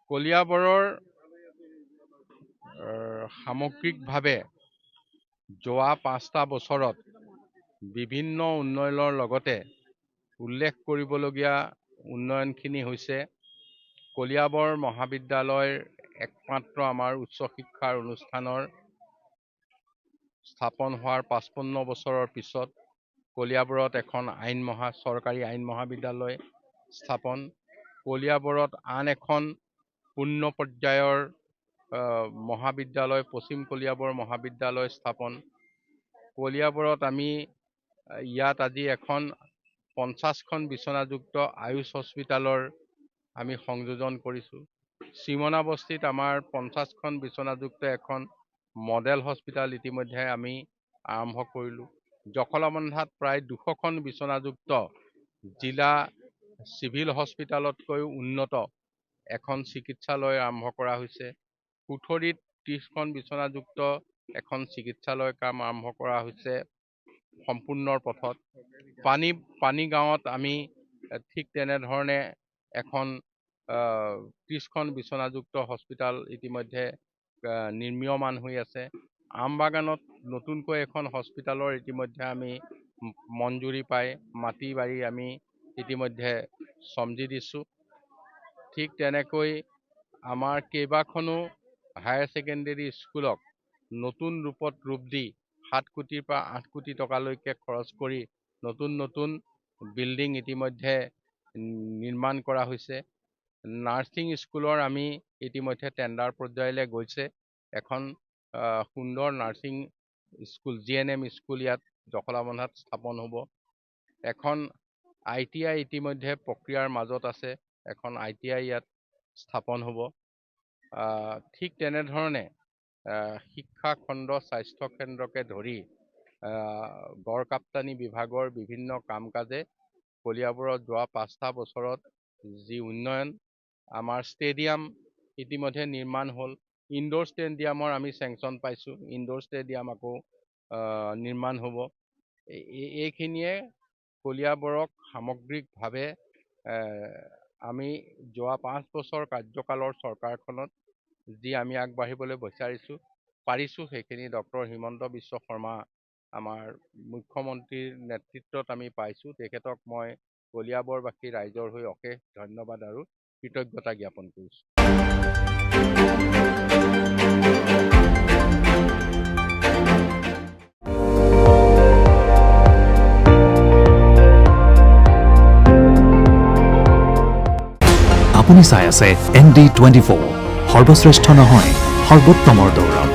কলিয়াবৰৰ সামগ্ৰিকভাৱে যোৱা 5টা বছৰত বিভিন্ন উন্নয়নৰ লগতে উল্লেখ কৰিবলগীয়া উন্নয়নখিনি হৈছে কলিয়াবৰ মহাবিদ্যালয়ৰ একমাত্ৰ আমাৰ উচ্চ শিক্ষাৰ অনুষ্ঠানৰ স্থাপন হোৱাৰ 55 বছৰৰ পিছত কলিয়াবৰত এখন চৰকাৰী আইন মহাবিদ্যালয় স্থাপন, কলিয়াবৰত আন এখন পূৰ্ণ পৰ্যায়ৰ মহাবিদ্যালয় পশ্চিম কলিয়াবৰ মহাবিদ্যালয় স্থাপন, কলিয়াবৰত আমি ইয়াত আজি এখন 50খন বিচনাযুক্ত আয়ুষ হস্পিটালৰ আমি সংযোজন কৰিছোঁ। চিমনাবস্তিত আমাৰ 50খন বিচনাযুক্ত এখন মডেল হস্পিটাল ইতিমধ্যে আমি আৰম্ভ কৰিলোঁ। জখলাবন্ধাত প্ৰায় 200খন বিচনাযুক্ত জিলা চিভিল হস্পিটালতকৈ উন্নত এখন চিকিৎসালয় আৰম্ভ কৰা হৈছে। কুঠৰিত 30খন বিচনাযুক্ত এখন চিকিৎসালয় কাম আৰম্ভ কৰা হৈছে সম্পূৰ্ণৰ পথত। পানী গাঁৱত আমি ঠিক তেনেধৰণে এখন 30খন বিচনাযুক্ত হস্পিটাল ইতিমধ্যে নিৰ্মীয়মান হৈ আছে। আমবাগানত নতুনকৈ এখন হস্পিটালৰ ইতিমধ্যে আমি মঞ্জুৰি পাই মাটি বাৰী আমি ইতিমধ্যে চমজি দিছোঁ। ঠিক তেনেকৈ আমাৰ কেইবাখনো হায়াৰ ছেকেণ্ডেৰী স্কুলক নতুন ৰূপত ৰূপ দি 7 কোটিৰ পৰা 8 কোটি টকালৈকে খৰচ কৰি নতুন বিল্ডিং ইতিমধ্যে নিৰ্মাণ কৰা হৈছে। নাৰ্ছিং স্কুলৰ আমি ইতিমধ্যে টেণ্ডাৰ পৰ্যায়লৈ গৈছে। এখন সুন্দৰ নাৰ্ছিং স্কুল GNM স্কুল ইয়াত জখলাবন্ধাত স্থাপন হ'ব। এখন ITI ইতিমধ্যে প্ৰক্ৰিয়াৰ মাজত আছে, এখন ITI ইয়াত স্থাপন হ'ব। ঠিক তেনেধৰণে শিক্ষা খণ্ড, স্বাস্থ্য কেন্দ্ৰকে ধৰি গড়কাপ্তানি বিভাগৰ বিভিন্ন কাম কাজে কলিয়াবৰত যোৱা 5টা বছৰত যি উন্নয়ন, আমাৰ ষ্টেডিয়াম ইতিমধ্যে নিৰ্মাণ হ'ল। ইনডোৰ ষ্টেডিয়ামৰ আমি চেংচন পাইছোঁ, ইনডোৰ ষ্টেডিয়াম আকৌ নিৰ্মাণ হ'ব। এইখিনিয়ে কলিয়াবৰক সামগ্ৰিকভাৱে আমি যোৱা 5 বছৰ কাৰ্যকালৰ চৰকাৰখনত যি আমি আগবাঢ়িবলৈ পাৰিছোঁ সেইখিনি ডক্টৰ হিমন্ত বিশ্ব শৰ্মা আমাৰ মুখ্যমন্ত্ৰীৰ নেতৃত্বত আমি পাইছোঁ। তেখেতক মই কলিয়াবৰবাসী ৰাইজৰ হৈ অশেষ ধন্যবাদ আৰু কৃতজ্ঞতা জ্ঞাপন কৰিছোঁ। আপুনি চাই আছে ND24, সৰ্বশ্ৰেষ্ঠ নহয় সৰ্বোত্তমৰ দৌৰ।